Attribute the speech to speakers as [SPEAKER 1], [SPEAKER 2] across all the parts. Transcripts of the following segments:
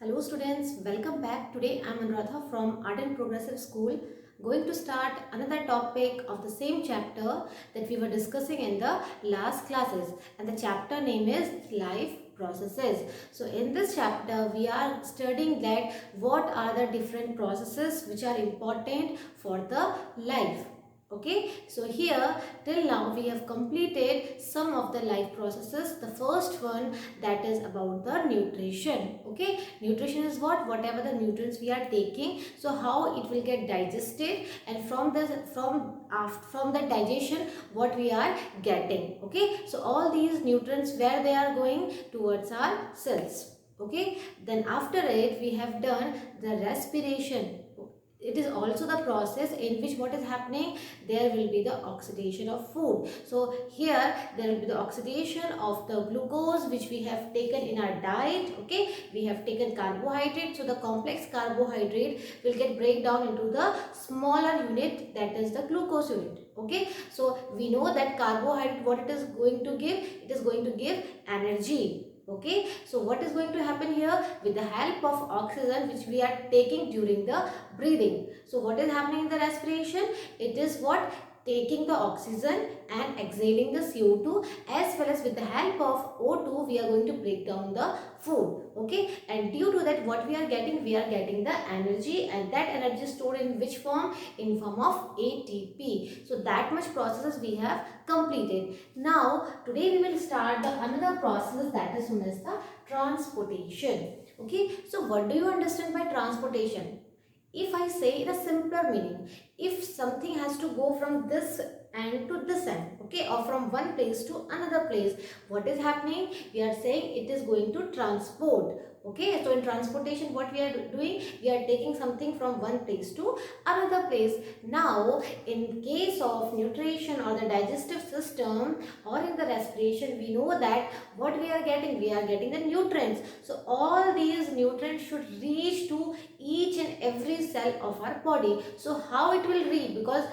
[SPEAKER 1] Hello students, welcome back. Today I am Anuradha from Art and Progressive School, going to start another topic of the same chapter that we were discussing in the last classes, and the chapter name is Life Processes. So in this chapter we are studying that what are the different processes which are important for the life. Okay, so here till now we have completed some of the life processes. The first one, that is about the nutrition. Okay, nutrition is what? Whatever the nutrients we are taking, so how it will get digested, and from the digestion what we are getting. Okay, so all these nutrients, where they are going? Towards our cells. Okay, then after it we have done the respiration. It is also the process in which what is happening, there will be the oxidation of food. So here there will be the oxidation of the glucose which we have taken in our diet. Okay, we have taken carbohydrate, so the complex carbohydrate will get break down into the smaller unit, that is the glucose unit. Okay, so we know that carbohydrate, what it is going to give? It is going to give energy. Okay, so what is going to happen here? With the help of oxygen which we are taking during the breathing. So what is happening in the respiration? It is what? Taking the oxygen and exhaling the CO2, as well as with the help of O2 we are going to break down the food. Okay, and due to that what we are getting? We are getting the energy, and that energy is stored in which form? In form of ATP. So that much processes we have completed. Now today we will start the another process, that is known as the transportation. Okay, so what do you understand by transportation? If I say in a simpler meaning, if something has to go from this end to this end, okay, or from one place to another place, what is happening? We are saying it is going to transport. Okay, so in transportation what we are doing? We are taking something from one place to another place. Now in case of nutrition or the digestive system or in the respiration, we know that what we are getting? We are getting the nutrients. So all these nutrients should reach to each and every cell of our body. So how it will reach? Because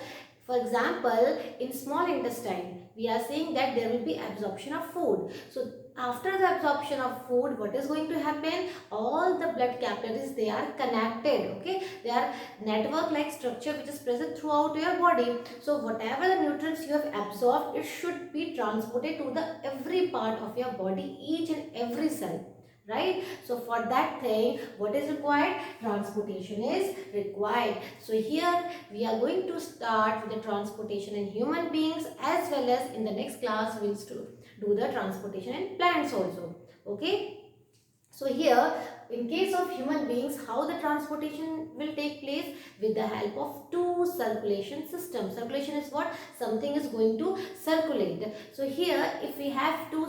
[SPEAKER 1] for example, in small intestine we are saying that there will be absorption of food. So after the absorption of food, what is going to happen? All the blood capillaries, they are connected. Okay, they are network like structure which is present throughout your body. So whatever the nutrients you have absorbed, it should be transported to the every part of your body, each and every cell, right? So for that thing what is required? Transportation is required. So here we are going to start with the transportation in human beings, as well as in the next class we will do the transportation in plants also. Okay, so here in case of human beings, how the transportation will take place? With the help of two circulation systems. Circulation is what? Something is going to circulate. So here if we have to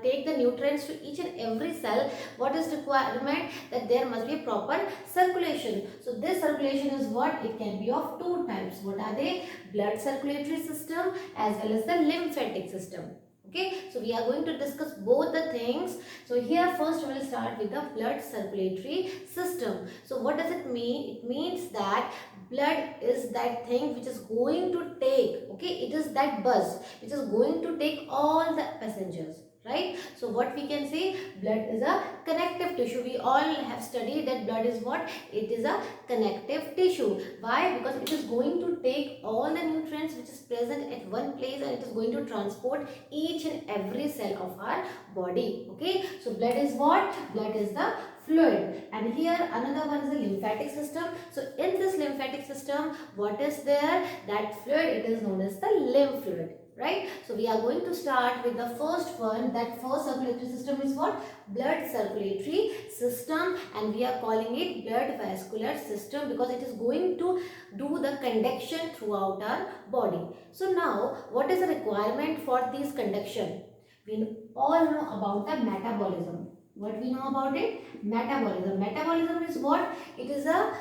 [SPEAKER 1] take the nutrients to each and every cell, what is requirement? That there must be a proper circulation. So this circulation is what? It can be of two types. What are they? Blood circulatory system as well as the lymphatic system. Okay, so we are going to discuss both the things. So here first we will start with the blood circulatory system. So what does it mean? It means that blood is that thing which is going to take, okay, it is that bus which is going to take all the passengers, right? So what we can say? Blood is a connective tissue. We all have studied that blood is what? It is a connective tissue. Why? Because it is going to take all the nutrients which is present at one place, and it is going to transport each and every cell of our body. Okay, so blood is what? Blood is the fluid. And here another one is the lymphatic system. So in this lymphatic system, what is there? That fluid, it is known as the lymph fluid, right? So we are going to start with the first one. That first circulatory system is what? Blood circulatory system, and we are calling it blood vascular system because it is going to do the conduction throughout our body. So now what is the requirement for this conduction? We all know about the metabolism. What we know about it? Metabolism. Metabolism is what? It is a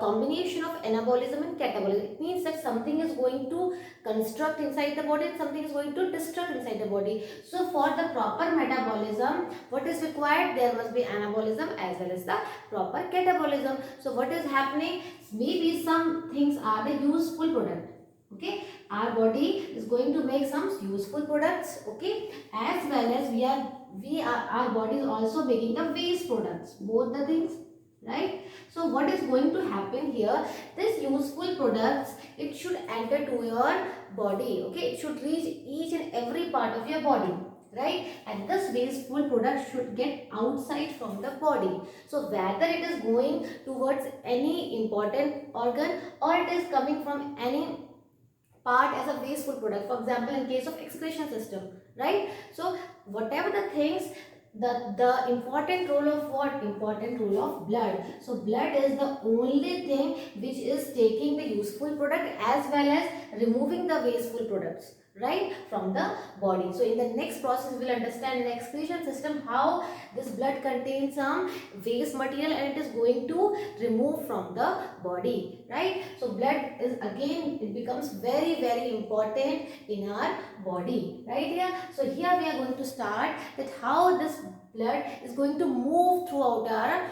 [SPEAKER 1] combination of anabolism and catabolism. It means that something is going to construct inside the body and something is going to destruct inside the body. So for the proper metabolism, what is required? There must be anabolism as well as the proper catabolism. So what is happening? Maybe some things are the useful product. Okay, our body is going to make some useful products. Okay, as well as we are our body is also making the waste products, both the things, right? So what is going to happen here, this useful products, it should enter to your body, okay? It should reach each and every part of your body, right? And this wasteful product should get outside from the body. So whether it is going towards any important organ or it is coming from any part as a wasteful product, for example in case of excretion system, right? So whatever the things, the important role of what, important role of blood. So blood is the only thing which is taking the useful product as well as removing the wasteful products, right, from the body. So in the next process we will understand in the excretion system how this blood contains some waste material and it is going to remove from the body, right? So blood is again, it becomes very important in our body, right? Here, so here we are going to start that how this blood is going to move throughout our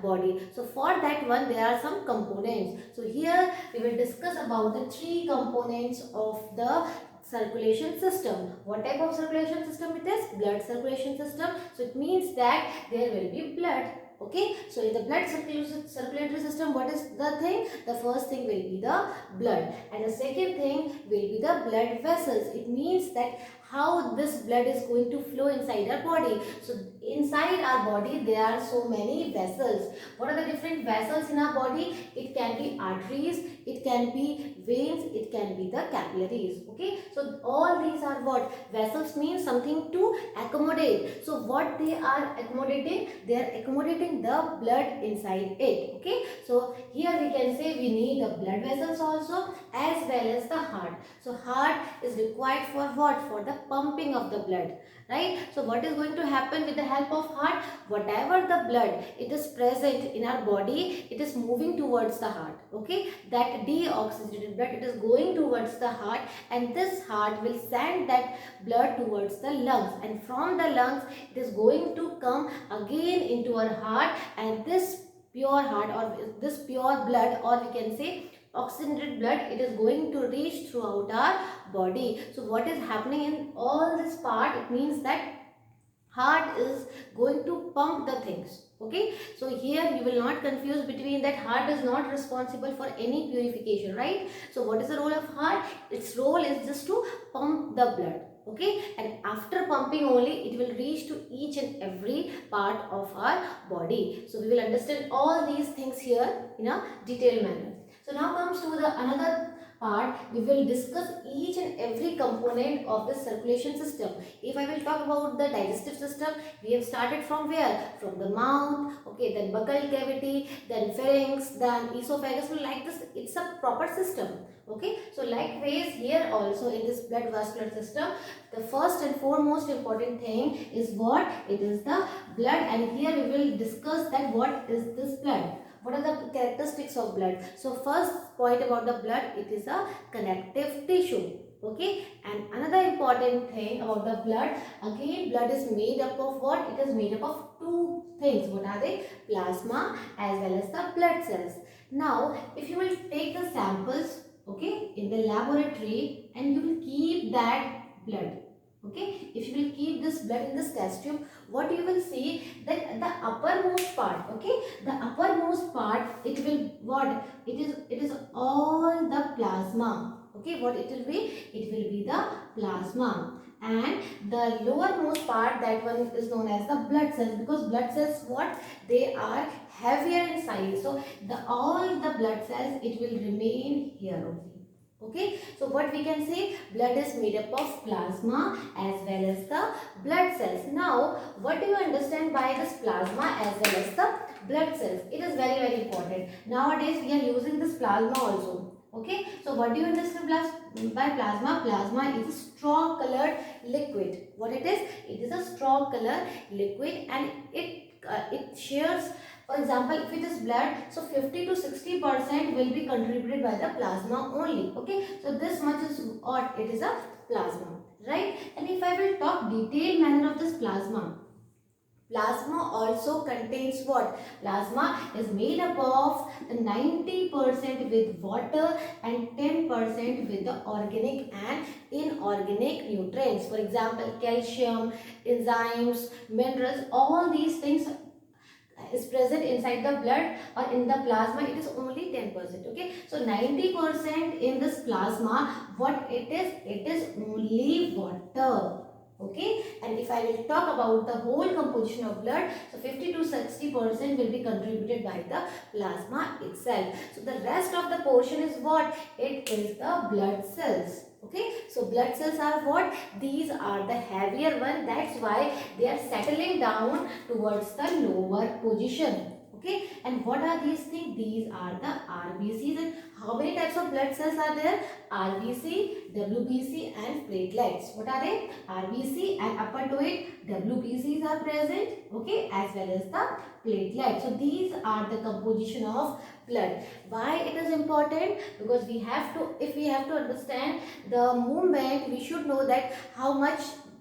[SPEAKER 1] body. So for that one there are some components. So here we will discuss about the three components of the circulation system. What type of circulation system it is? Blood circulation system. So it means that there will be blood. Okay, so in the blood circulatory system, what is the thing? The first thing will be the blood, and the second thing will be the blood vessels. It means that how this blood is going to flow inside our body. So inside our body there are so many vessels. What are the different vessels in our body? It can be arteries, it can be veins, it can be the capillaries. Okay, so all these are what? Vessels means something to accommodate. So what they are accommodating? They are accommodating the blood inside it. Okay, so here we can say we need the blood vessels also as well as the heart. So heart is required for what? For the pumping of the blood, right? So what is going to happen with the help of heart? Whatever the blood it is present in our body, it is moving towards the heart. Okay, that deoxygenated blood, it is going towards the heart, and this heart will send that blood towards the lungs, and from the lungs it is going to come again into our heart, and this pure heart or this pure blood, or we can say oxygenated blood, it is going to reach throughout our body. So what is happening in all this part? It means that heart is going to pump the things. Okay, so here you will not confuse between that heart is not responsible for any purification, right? So what is the role of heart? Its role is just to pump the blood. Okay, and after pumping only it will reach to each and every part of our body. So we will understand all these things here in a detailed manner. So now comes to the another part. We will discuss each and every component of the circulation system. If I will talk about the digestive system, we have started from where? From the mouth, okay, then buccal cavity, then pharynx, then esophagus. So like this, it's a proper system. Okay, so likewise here also in this blood vascular system, the first and foremost important thing is what? It is the blood, and here we will discuss that what is this blood. What are the characteristics of blood? So first point about the blood, it is a connective tissue. Okay, and another important thing about the blood, again blood is made up of what? It is made up of two things. What are they? Plasma as well as the blood cells. Now if you will take the samples, okay, in the laboratory, and you will keep that blood, okay, if you will keep this blood in this test tube, what you will see that the uppermost part, okay, the uppermost part, it will what? It is all the plasma. Okay, what it will be? It will be the plasma, and the lowermost part, that one is known as the blood cells, because blood cells, what? They are heavier in size. So the all the blood cells, it will remain here only. Okay, so what we can say, blood is made up of plasma as well as the blood cells. Now what do you understand by this plasma as well as the blood cells? It is very important. Nowadays we are using this plasma also. Okay, so what do you understand by plasma? Plasma is a straw colored liquid. What it is? It is a straw colored liquid, and it shares. For example, if it is blood, so 50 to 60% will be contributed by the plasma only. Okay, so this much is what? It is a plasma, right? And if I will talk detailed manner of this plasma, Plasma also contains what? Plasma is made up of 90% with water and 10% with the organic and inorganic nutrients. For example, calcium, enzymes, minerals, all these things is present inside the blood or in the plasma. It is only 10%. Okay, so 90% in this plasma, what it is only water. Okay, and if I will talk about the whole composition of blood, so 50 to 60% will be contributed by the plasma itself. So the rest of the portion is what? It is the blood cells. Okay, so blood cells are what? These are the heavier one. That's why they are settling down towards the lower position. Okay, and what are these things? These are the RBCs. And how many types of blood cells are there? RBC, WBC and platelets. What are they? RBC, and upper to it WBCs are present. Okay, as well as the platelets. So these are the composition of blood. Why it is important? Because we have to, if we have to understand the movement, we should know that how much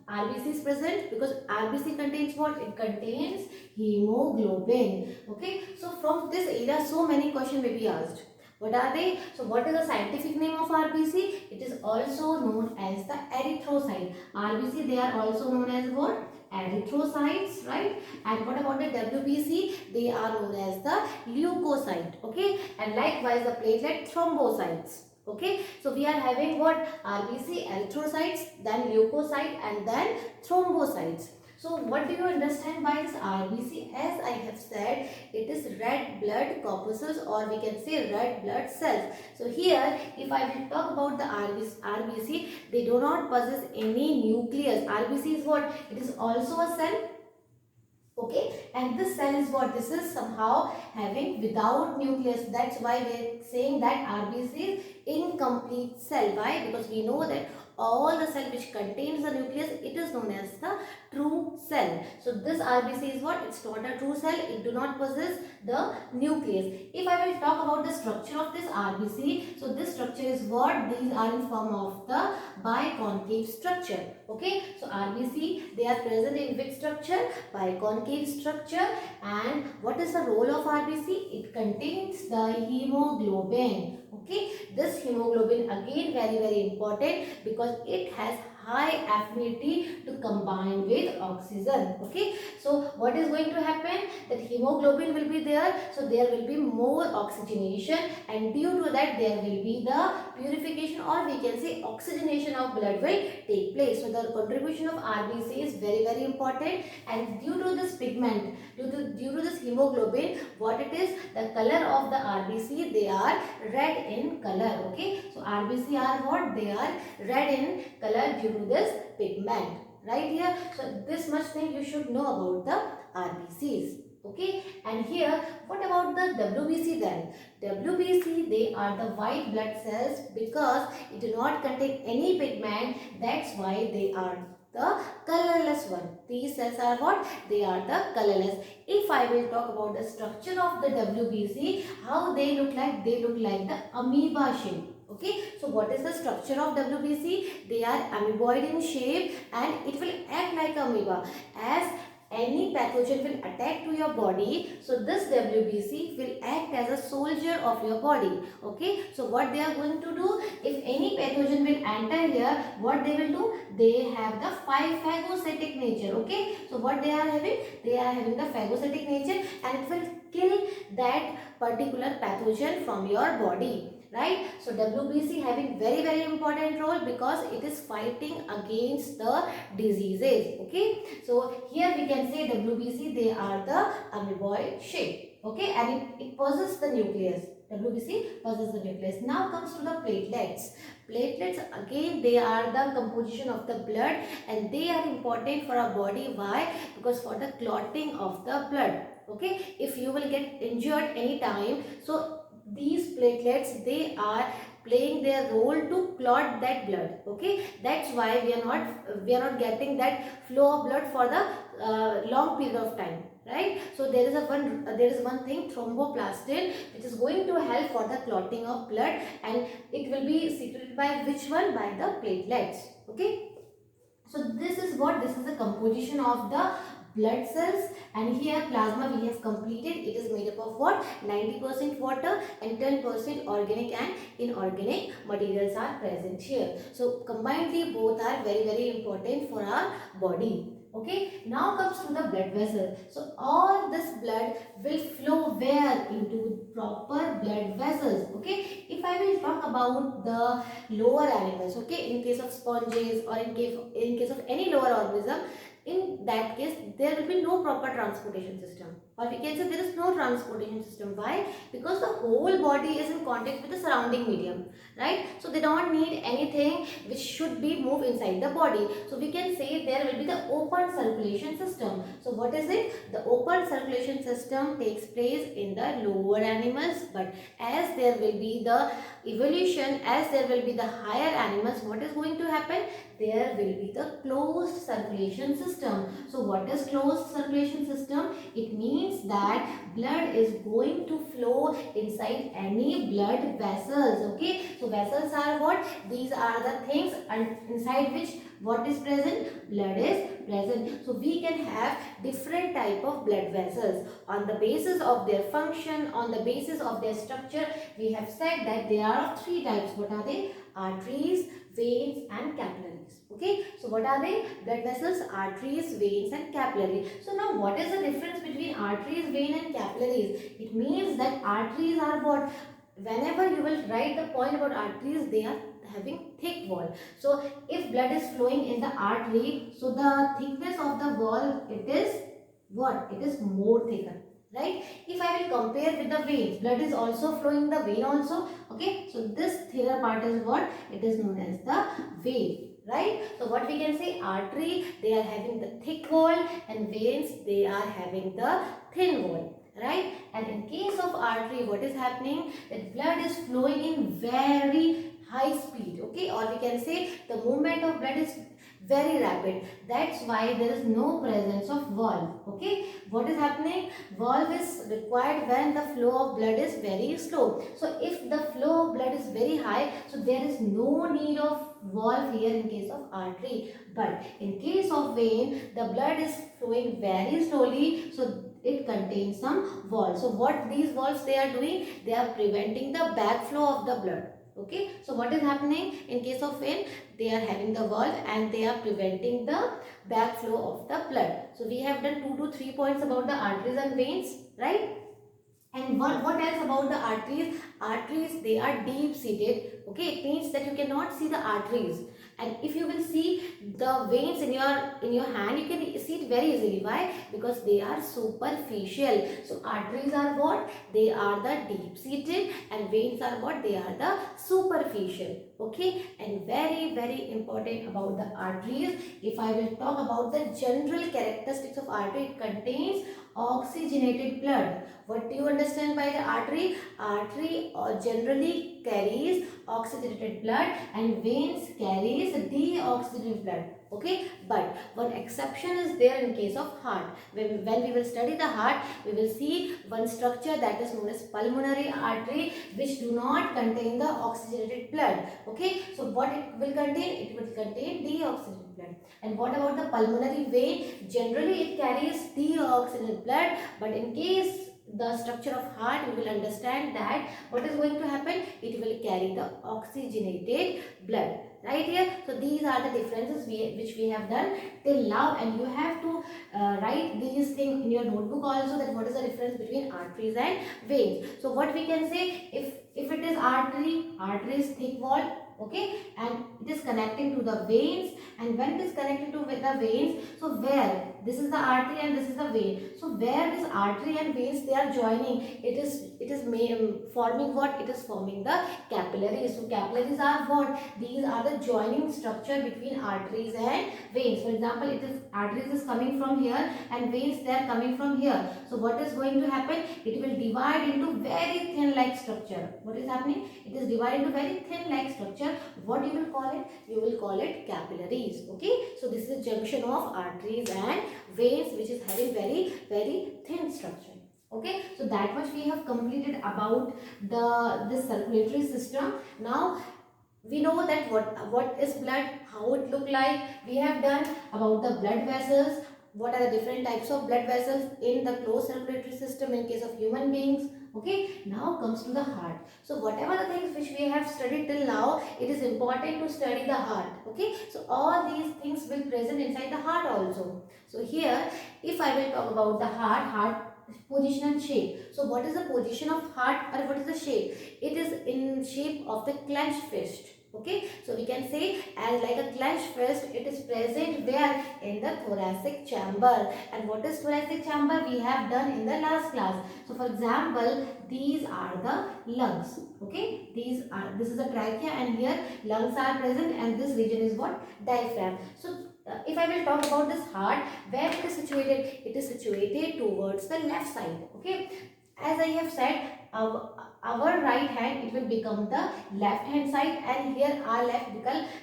[SPEAKER 1] RBC is present, because RBC contains what? It contains hemoglobin. Okay, so from this area so many questions may be asked. What are they? So what is the scientific name of RBC? It is also known as the erythrocyte. RBC, they are also known as what? Erythrocytes, right? And what about the WBC? They are known as the leukocyte. Okay, and likewise the platelet, thrombocytes. Okay, so we are having what? RBC, erythrocytes, then leukocyte, and then thrombocytes. So what do you understand by this RBC? As I have said, it is red blood corpuscles, or we can say red blood cells. So here, if I will talk about the RBC, they do not possess any nucleus. RBC is what? It is also a cell. Okay, and this cell is what? This is somehow having without nucleus. That's why we are saying that RBC is incomplete cell. Why? Because we know that all the cell which contains the nucleus, it is known as the true cell. So this RBC is what? It's not a true cell. It do not possess the nucleus. If I will talk about the structure of this RBC, so this structure is what? These are in form of the biconcave structure. Okay, so RBC, they are present in which structure? Biconcave structure. And what is the role of RBC? It contains the hemoglobin. Okay, this hemoglobin again very important, because it has high affinity to combine with oxygen. Okay, so what is going to happen? That hemoglobin will be there, so there will be more oxygenation, and due to that there will be the purification, or we can say oxygenation of blood will take place. So the contribution of RBC is very important, and due to this pigment, due to this hemoglobin, what it is, the color of the RBC, they are red in color. Okay, so RBC are what? They are red in color due to this pigment, right here. So this much thing you should know about the RBCs. Okay, and here what about the WBC then? WBC, they are the white blood cells, because it do not contain any pigment. That's why they are the colorless one. These cells are what? They are the colorless. If I will talk about the structure of the WBC, how they look like? They look like the amoeba shape. Okay, so what is the structure of WBC? They are amoeboid in shape, and it will act like amoeba. As any pathogen will attack to your body, so this WBC will act as a soldier of your body. Okay, so what they are going to do, if any pathogen will enter here, what they will do? They have the phagocytic nature. Okay, so what they are having? They are having the phagocytic nature, and it will kill that particular pathogen from your body, right? So WBC having very important role, because it is fighting against the diseases. Okay, so here we can say WBC, they are the amoeboid shape. Okay, and it possesses the nucleus. WBC possesses the nucleus. Now comes to the platelets. Platelets, again, they are the composition of the blood, and they are important for our body. Why? Because for the clotting of the blood. Okay, if you will get injured anytime, so these platelets, they are playing their role to clot that blood. Okay, that's why we are not getting that flow of blood for the long period of time, right? So there is one thing, thromboplastin, which is going to help for the clotting of blood, and it will be secreted by which one? By the platelets. Okay, so this is the composition of the blood cells, and here plasma we have completed. It is made up of what? 90% water and 10% organic and inorganic materials are present here. So combinedly both are very important for our body. Okay, now comes to the blood vessel. So all this blood will flow where? Into proper blood vessels. Okay, if I will talk about the lower animals, okay, in case of sponges or in case of any lower organism, in that case there will be no proper transportation system, or we can say there is no transportation system. Why? Because the whole body is in contact with the surrounding medium, right? So they don't need anything which should be moved inside the body. So we can say there will be the open circulation system. So what is it? The open circulation system takes place in the lower animals, but as there will be the evolution, as there will be the higher animals, what is going to happen? There will be the closed circulation system. So what is closed circulation system? It means that blood is going to flow inside any blood vessels. Okay, so vessels are what? These are the things inside which what is present? Blood is present. So we can have different type of blood vessels on the basis of their function, on the basis of their structure. We have said that there are three types. What are they? Arteries, veins and capillaries. Okay, so what are they? Blood vessels, arteries, veins and capillaries. So now what is the difference between arteries, vein and capillaries? It means that arteries are what? Whenever you will write the point about arteries, they are having thick wall. So if blood is flowing in the artery, so the thickness of the wall, it is what? It is more thicker, right? If I will compare with the veins, blood is also flowing in the vein also. Okay, so this thinner part is what? It is known as the vein, right? So what we can say, artery, they are having the thick wall, and veins, they are having the thin wall, right? And in case of artery, what is happening? That blood is flowing in very high speed, okay, or we can say the movement of blood is very rapid. That's why there is no presence of valve. Okay, what is happening? Valve is required when the flow of blood is very slow. So if the flow of blood is very high, so there is no need of valve here in case of artery. But in case of vein, the blood is flowing very slowly, so it contains some valves. So what these valves they are doing? They are preventing the backflow of the blood. Okay, so what is happening in case of vein? They are having the valve and they are preventing the backflow of the blood. So we have done 2 to 3 points about the arteries and veins, right? And what else about the arteries? Arteries, they are deep seated. Okay, it means that you cannot see the arteries. And if you will see the veins in your hand, you can see it very easily. Why? Because they are superficial. So arteries are what? They are the deep seated, and veins are what? They are the superficial. Okay, and very important about the arteries. If I will talk about the general characteristics of artery, it contains oxygenated blood. What do you understand by the artery? Artery generally carries oxygenated blood, and veins carries deoxygenated blood. Okay, but one exception is there in case of heart. When we will study the heart, we will see one structure that is known as pulmonary artery, which do not contain the oxygenated blood. Okay, so what it will contain? It will contain deoxygenated blood. And what about the pulmonary vein? Generally it carries deoxygenated blood, but in case the structure of heart, we will understand that what is going to happen? It will carry the oxygenated blood, right here. So these are the differences which we have done till now, and you have to write these things in your notebook also, that what is the difference between arteries and veins. So what we can say, if it is artery is thick wall, okay, and it is connecting to the veins, and when it is connected to the veins, so where this is the artery and this is the vein, so where this artery and veins they are joining, it is forming what? It is forming the capillaries. So capillaries are what? These are the joining structure between arteries and veins. For example, it is arteries is coming from here and veins they are coming from here. So what is going to happen? It will divide into very thin like structure. What is happening? It is divided into very thin like structure. What you will call it? You will call it capillaries. Okay, so this is junction of arteries and veins, which is having very thin structure. Okay, so that much we have completed about this circulatory system. Now we know that what is blood, how it look like. We have done about the blood vessels, what are the different types of blood vessels in the closed circulatory system in case of human beings. Okay, now comes to the heart. So whatever the things which we have studied till now, it is important to study the heart. Okay, so all these things will present inside the heart also. So here, if I will talk about the heart position and shape. So what is the position of heart, or what is the shape? It is in shape of the clenched fist. Okay, so we can say as like a clenched fist, it is present where? In the thoracic chamber. And what is thoracic chamber? We have done in the last class. So for example, these are the lungs. Okay, this is the trachea, and here lungs are present, and this region is what? Diaphragm. So if I will talk about this heart, where it is situated? It is situated towards the left side. Okay, as I have said, our right hand, it will become the left hand side, and here our left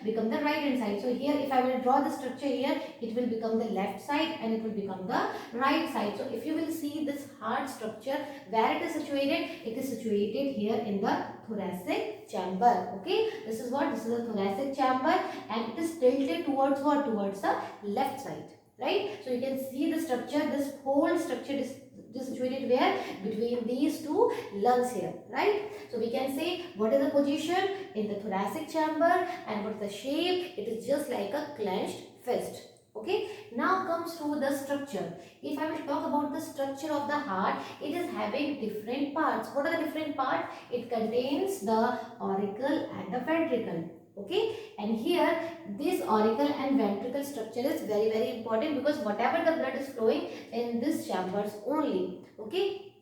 [SPEAKER 1] become the right hand side. So here if I will draw the structure here, it will become the left side and it will become the right side. So if you will see this heart structure, where it is situated here in the thoracic chamber. Okay, this is what? This is the thoracic chamber, and it is tilted towards what? Towards the left side, right? So you can see the structure, this whole structure is situated where? Between these two lungs here, right? So we can say what is the position in the thoracic chamber, and what is the shape? It is just like a clenched fist. Okay, now comes to the structure. If I will talk about the structure of the heart, it is having different parts. What are the different parts? It contains the auricle and the ventricle. Okay, and here this auricle and ventricle structure is very important, because whatever the blood is flowing in this chambers only. Okay,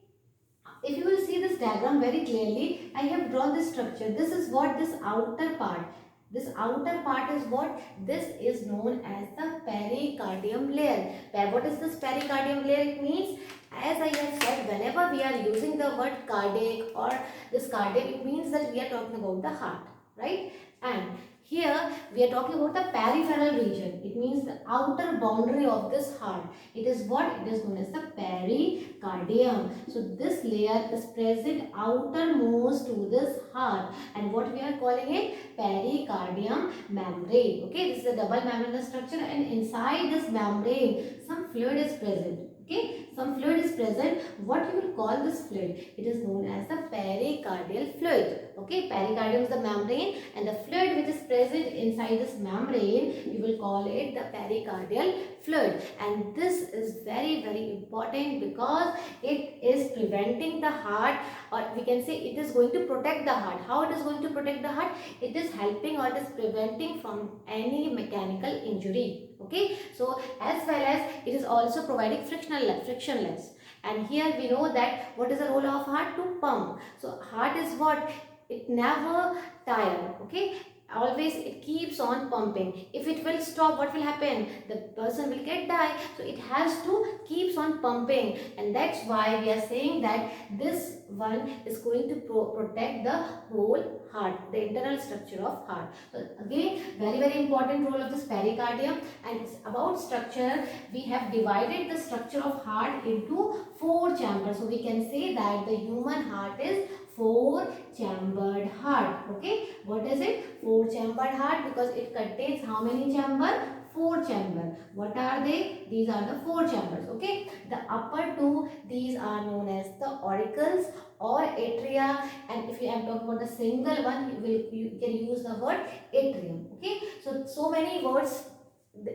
[SPEAKER 1] if you will see this diagram very clearly, I have drawn this structure. This is what? This outer part. This outer part is what? This is known as the pericardium layer. What is this pericardium layer? It means, as I have said, whenever we are using the word cardiac or this cardiac, it means that we are talking about the heart, right? And here we are talking about the peripheral region. It means the outer boundary of this heart. It is what? It is known as the pericardium. So this layer is present outermost to this heart, and what we are calling it? Pericardium membrane. Okay, this is a double membranous structure, and inside this membrane some fluid is present. Okay, some fluid is present. What you will call this fluid? It is known as the pericardial fluid. Okay, pericardium is the membrane, and the fluid which is present inside this membrane, you will call it the pericardial fluid. And this is very important, because it is preventing the heart, or we can say it is going to protect the heart. How it is going to protect the heart? It is helping, or it is preventing from any mechanical injury. Okay, so as well as it is also providing frictionless. And here we know that what is the role of heart? To pump. So heart is what? It never tire. Okay, always it keeps on pumping. If it will stop, what will happen? The person will get die. So it has to keeps on pumping, and that's why we are saying that this one is going to protect the whole heart, the internal structure of heart. So again, very important role of this pericardium. And it's about structure, we have divided the structure of heart into 4 chambers. So we can say that the human heart is 4-chambered heart. Okay, what is it? 4-chambered heart, because it contains how many chambers? 4 chambers. What are they? These are the 4 chambers. Okay, the upper 2, these are known as the auricles or atria, and if you am talking about the single one, you can use the word atrium. Okay, so many words,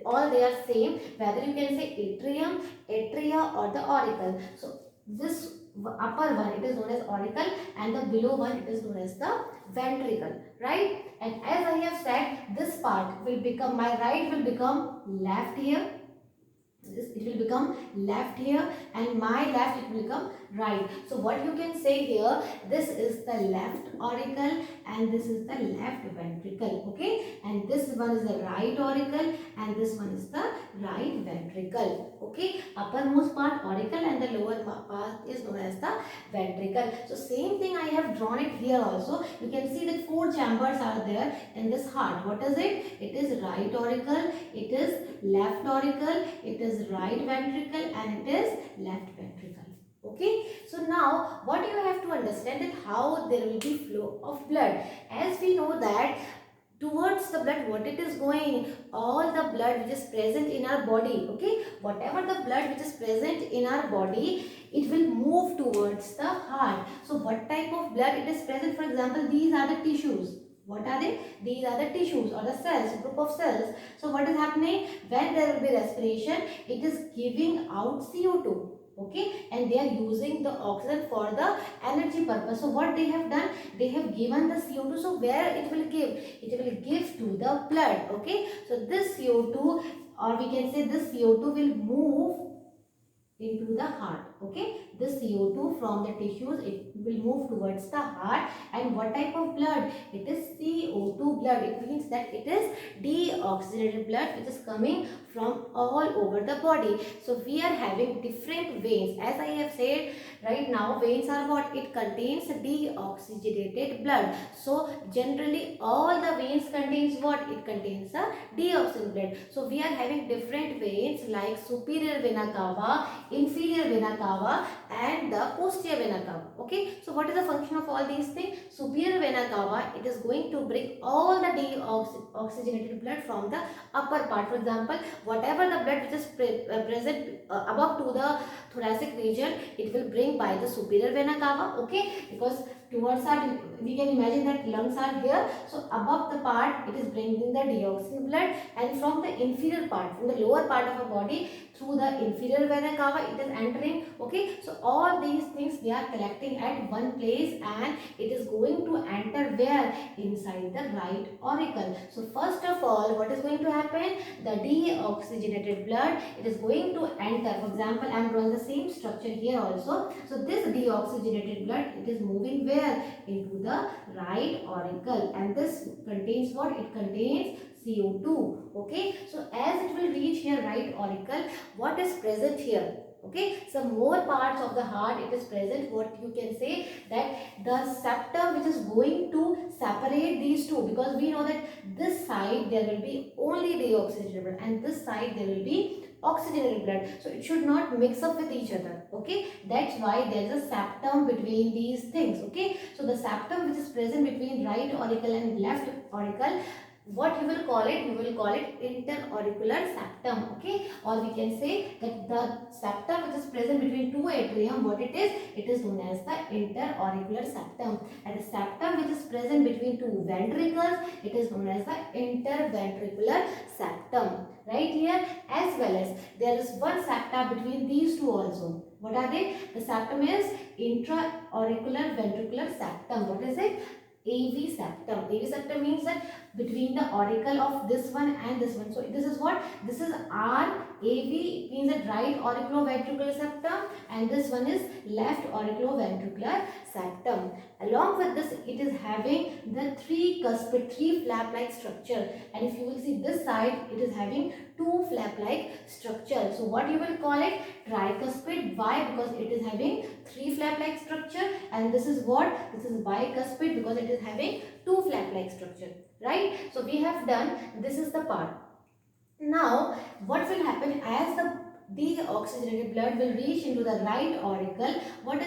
[SPEAKER 1] all they are same, whether you can say atrium, atria, or the auricle. So this upper one, it is known as auricle, and the below one, it is known as the ventricle, right? And as I have said, this part will become, my right will become left here, it will become left here, and my left it will become right. So what you can say here, this is the left auricle and this is the left ventricle. Okay, and this one is the right auricle and this one is the right ventricle. Okay, uppermost part auricle and the lower part is known as the ventricle. So same thing I have drawn it here also. You can see that 4 chambers are there in this heart. What is it? It is right auricle, it is left auricle, it is right ventricle, and it is left ventricle. Okay, so now what you have to understand that how there will be flow of blood. As we know that towards the blood, what it is going, all the blood which is present in our body, okay, whatever the blood which is present in our body, it will move towards the heart. So what type of blood it is present? For example, these are the tissues. What are they? These are the tissues or the cells, group of cells. So what is happening? When there will be respiration, it is giving out CO2. Okay, and they are using the oxygen for the energy purpose. So what they have done, they have given the CO2. So where it will give? It will give to the blood. Okay, so this CO2, or we can say this CO2 will move into the heart. Okay, the CO2 from the tissues, it will move towards the heart. And what type of blood? It is CO2 blood. It means that it is deoxygenated blood which is coming from all over the body. So we are having different veins. As I have said, right now veins are what? It contains deoxygenated blood. So generally all the veins contains what? It contains a deoxygenated blood. So we are having different veins like superior vena cava, inferior vena cava and the posterior vena cava. Okay, so what is the function of all these things? Superior vena cava, it is going to bring all the deoxygenated blood from the upper part. For example, whatever the blood which is present above to the thoracic region, it will bring by the superior vena cava. Okay, because towards our, we can imagine that lungs are here, so above the part it is bringing the deoxygen blood, and from the inferior part, from the lower part of our body, through the inferior vena cava it is entering. Okay, so all these things they are collecting at one place, and it is going to enter where? Inside the right auricle. So first of all, what is going to happen? The deoxygenated blood, it is going to enter. For example, I am drawing the same structure here also. So this deoxygenated blood, it is moving where? Into the right auricle, and this contains what? It contains CO2. Okay, so as it will reach here right auricle, what is present here? Okay, some more parts of the heart it is present. What you can say, that the septum which is going to separate these two, because we know that this side there will be only deoxygenated blood and this side there will be oxygenated blood, so it should not mix up with each other. Okay, that's why there is a septum between these things. Okay, so the septum which is present between right auricle and left auricle, what you will call it? You will call it interauricular septum. Okay, or we can say that the septum which is present between two atrium, what it is? It is known as the interauricular septum. And the septum which is present between two ventricles, it is known as the interventricular septum. Right here, as well as there is one septum between these two also. What are they? The septum is intraauricular ventricular septum. What is it? AV septum. AV septum means that between the auricle of this one and this one. So this is what? This is RAV, means that right auriculoventricular septum, and this one is left auriculoventricular septum. Along with this, it is having the three cuspid, three flap-like structure. And if you will see this side, it is having two flap-like structure. So what you will call it? Tricuspid. Why? Because it is having three flap-like structure, and this is what? This is bicuspid because it is having two flap-like structure. Right? So we have done, this is the part. Now what will happen as the deoxygenated blood will reach into the right auricle? What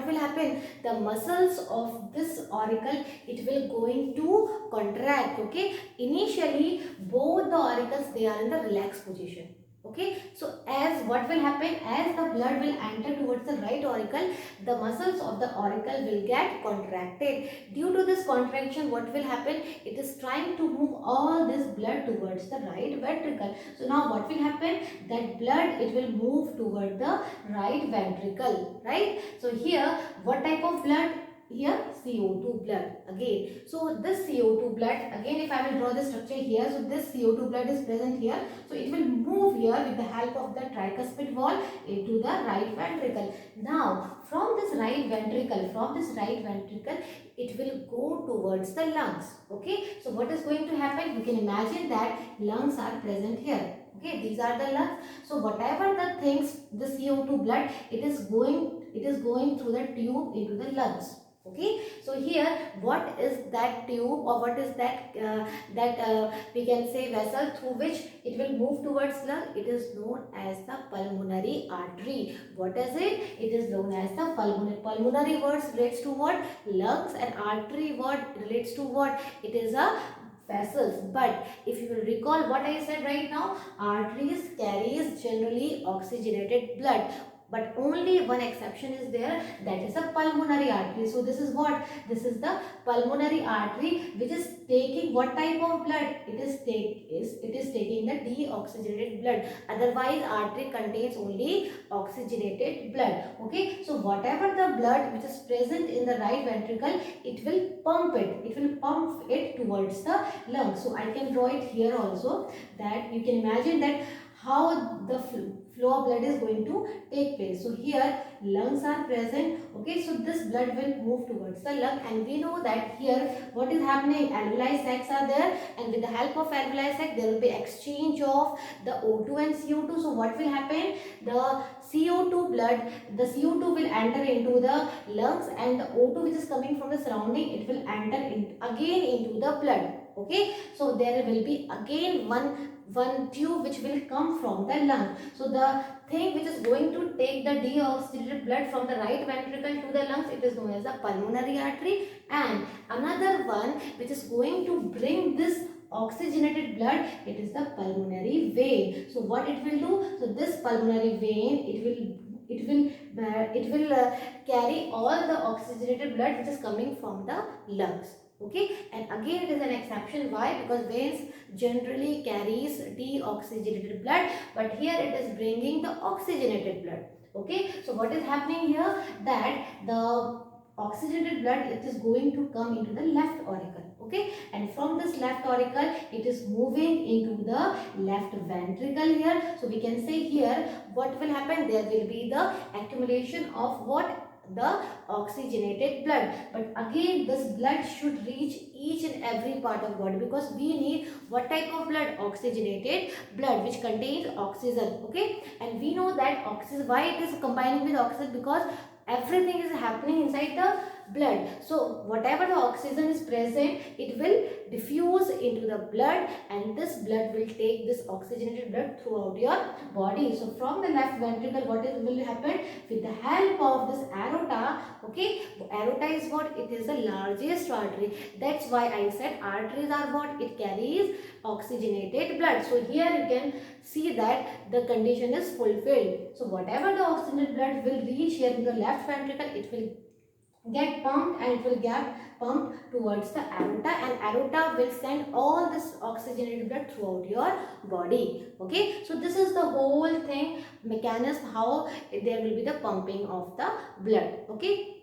[SPEAKER 1] will happen? The muscles of this auricle, it will going to contract. Okay, initially both the auricles they are in the relaxed position. Okay, so as what will happen, as the blood will enter towards the right auricle, the muscles of the auricle will get contracted. Due to this contraction, what will happen? It is trying to move all this blood towards the right ventricle. So now what will happen? That blood, it will move toward the right ventricle, right? So here, what type of blood? Here CO2 blood again. So this CO2 blood, again if I will draw the structure here, so this CO2 blood is present here. So it will move here with the help of the tricuspid wall into the right ventricle. Now from this right ventricle, it will go towards the lungs. Okay, so what is going to happen? You can imagine that lungs are present here. Okay, these are the lungs. So whatever the things, the CO2 blood, it is going through the tube into the lungs. Okay, so here what is that tube, or what is that we can say vessel through which it will move towards lung? It is known as the pulmonary artery. What is it? It is known as the pulmonary words relates to what? Lungs, and artery word relates to what? It is a vessels. But if you will recall what I said right now, arteries carries generally oxygenated blood, but only one exception is there, that is a pulmonary artery. So this is what, this is the pulmonary artery which is taking what type of blood, it is taking the deoxygenated blood. Otherwise artery contains only oxygenated blood. Okay, so whatever the blood which is present in the right ventricle, it will pump it towards the lungs. So I can draw it here also, that you can imagine that how the flow of blood is going to take place. So here lungs are present. Okay, so this blood will move towards the lung, and we know that here what is happening, alveoli sacs are there, and with the help of alveoli sac there will be exchange of the O2 and CO2. So what will happen, the CO2 blood, the CO2 will enter into the lungs, and the O2 which is coming from the surrounding, it will enter again into the blood. Okay, so there will be again one tube which will come from the lung. So the thing which is going to take the deoxygenated blood from the right ventricle to the lungs, it is known as the pulmonary artery, and another one which is going to bring this oxygenated blood, it is the pulmonary vein. So what it will do, so this pulmonary vein, it will carry all the oxygenated blood which is coming from the lungs. Okay, and again it is an exception. Why? Because veins generally carries deoxygenated blood, but here it is bringing the oxygenated blood. Okay, so what is happening here, that the oxygenated blood, it is going to come into the left auricle. Okay, and from this left auricle, it is moving into the left ventricle here. So we can say here what will happen, there will be the accumulation of what, the oxygenated blood. But again this blood should reach each and every part of body, because we need what type of blood, oxygenated blood which contains oxygen. Okay, and we know that oxygen, why it is combining with oxygen, because everything is happening inside the blood. So whatever the oxygen is present, it will diffuse into the blood, and this blood will take this oxygenated blood throughout your body. So from the left ventricle, what will happen, with the help of this aorta. Okay, aorta is what, it is the largest artery. That's why I said arteries are what, it carries oxygenated blood. So here you can see that the condition is fulfilled. So whatever the oxygenated blood will reach here in the left ventricle, it will get pumped, and it will get pumped towards the aorta, and aorta will send all this oxygenated blood throughout your body. Okay, so this is the whole thing, mechanism, how there will be the pumping of the blood. Okay,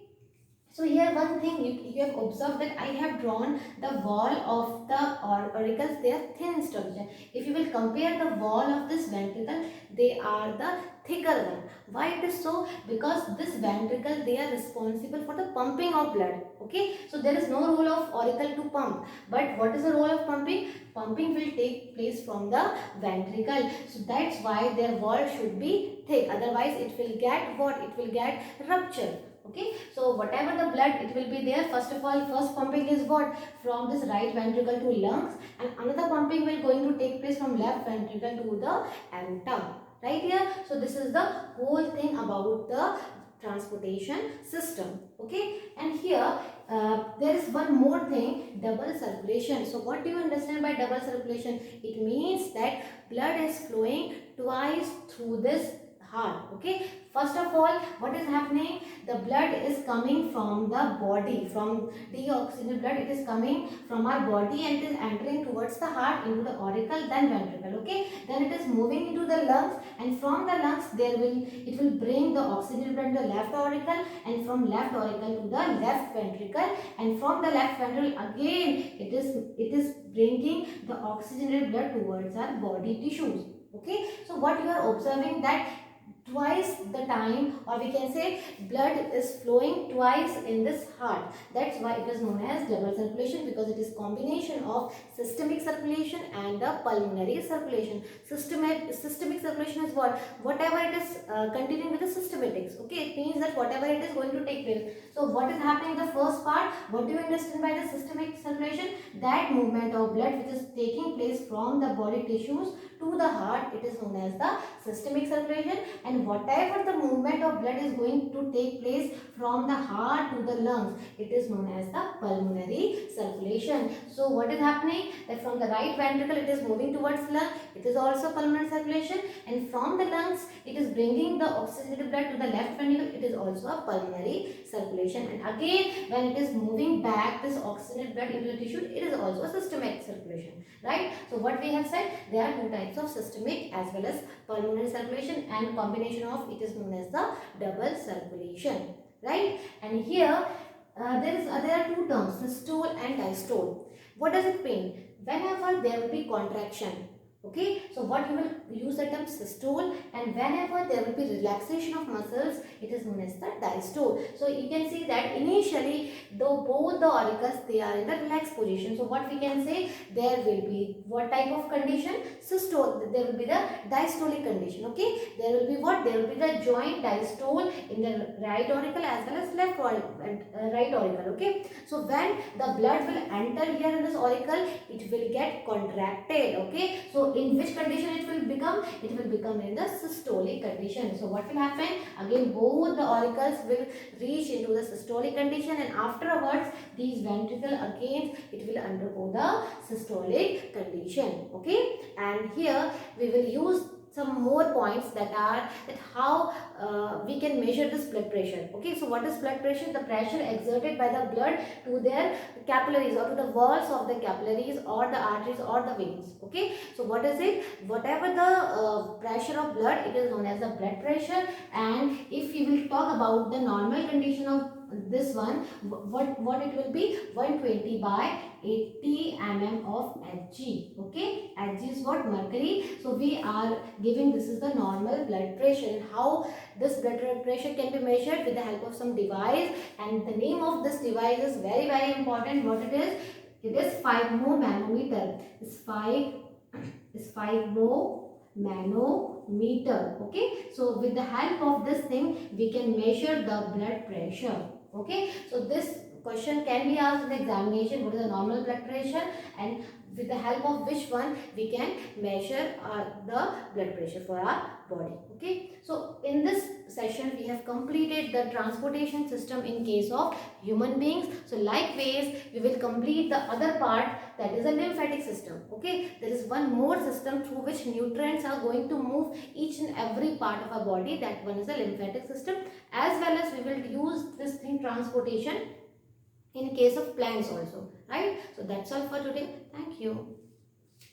[SPEAKER 1] so here one thing you have observed, that I have drawn the wall of the auricles, they are thin structure. If you will compare the wall of this ventricle, they are the thicker one. Why it is so? Because this ventricle, they are responsible for the pumping of blood. Okay, so there is no role of auricle to pump, but what is the role of pumping? Pumping will take place from the ventricle. So that's why their wall should be thick, otherwise it will get what, it will get rupture. Okay, so whatever the blood, it will be there. First of all, first pumping is what, from this right ventricle to lungs, and another pumping will going to take place from left ventricle to the aorta, right here. So this is the whole thing about the transportation system. Okay, and here there is one more thing, double circulation. So what do you understand by double circulation? It means that blood is flowing twice through this heart. Okay, first of all, what is happening, the blood is coming from the body, from deoxygenated blood, it is coming from our body, and it is entering towards the heart, into the auricle, then ventricle. Okay, then it is moving into the lungs, and from the lungs it will bring the oxygenated blood to the left auricle, and from left auricle to the left ventricle, and from the left ventricle again it is bringing the oxygenated blood towards our body tissues. Okay, so what you are observing, that twice the time, or we can say blood is flowing twice in this heart. That's why it is known as double circulation, because it is combination of systemic circulation and the pulmonary circulation. Systemic circulation is what, whatever it is continuing with the systematics. Okay, it means that whatever it is going to take place. So what is happening in the first part, what do you understand by the systemic circulation? That movement of blood which is taking place from the body tissues to the heart, it is known as the systemic circulation. And whatever the movement of blood is going to take place from the heart to the lungs, it is known as the pulmonary circulation. So what is happening, that from the right ventricle it is moving towards lung, it is also pulmonary circulation, and from the lungs it is bringing the oxygenated blood to the left ventricle, it is also a pulmonary circulation. And again, when it is moving back this oxygenated blood into the tissue, it is also a systemic circulation, right? So what we have said, there are two types of systemic as well as pulmonary circulation, and combination of it is known as the double circulation, right? And here there are two terms, systole and diastole. What does it mean? Whenever there will be contraction, okay, so what you will use the term systole, and whenever there will be relaxation of muscles, it is known as the diastole. So you can see that initially, though both the auricles they are in the relaxed position, so what we can say, there will be what type of condition? Systole. There will be the diastolic condition, okay. There will be what? There will be the joint diastole in the right auricle as well as left right auricle, okay. So when the blood will enter here in this auricle, it will get contracted, okay. So in which condition it will become? It will become in the systolic condition. So what will happen? Again, both the auricles will reach into the systolic condition, and afterwards these ventricle again it will undergo the systolic condition, okay. And here we will use some more points that are that how we can measure this blood pressure, okay. So what is blood pressure? The pressure exerted by the blood to their capillaries or to the walls of the capillaries or the arteries or the veins, okay. So what is it? Whatever the pressure of blood, it is known as the blood pressure. And if we will talk about the normal condition of this one, what it will be? 120 by 80 mm of Hg, okay. Hg is what? Mercury. So we are giving, this is the normal blood pressure. And how this blood pressure can be measured? With the help of some device, and the name of this device is very important. What it is? It is sphygmomanometer. Sphygmomanometer, okay. So with the help of this thing we can measure the blood pressure, okay. So this question can be asked in the examination, what is the normal blood pressure, and with the help of which one we can measure the blood pressure for our body, okay. So in this session we have completed the transportation system in case of human beings. So likewise we will complete the other part, that is a lymphatic system, okay. There is one more system through which nutrients are going to move each and every part of our body, that one is the lymphatic system. As well as we will use this thing transportation in case of plants also, right? So that's all for today. Thank you.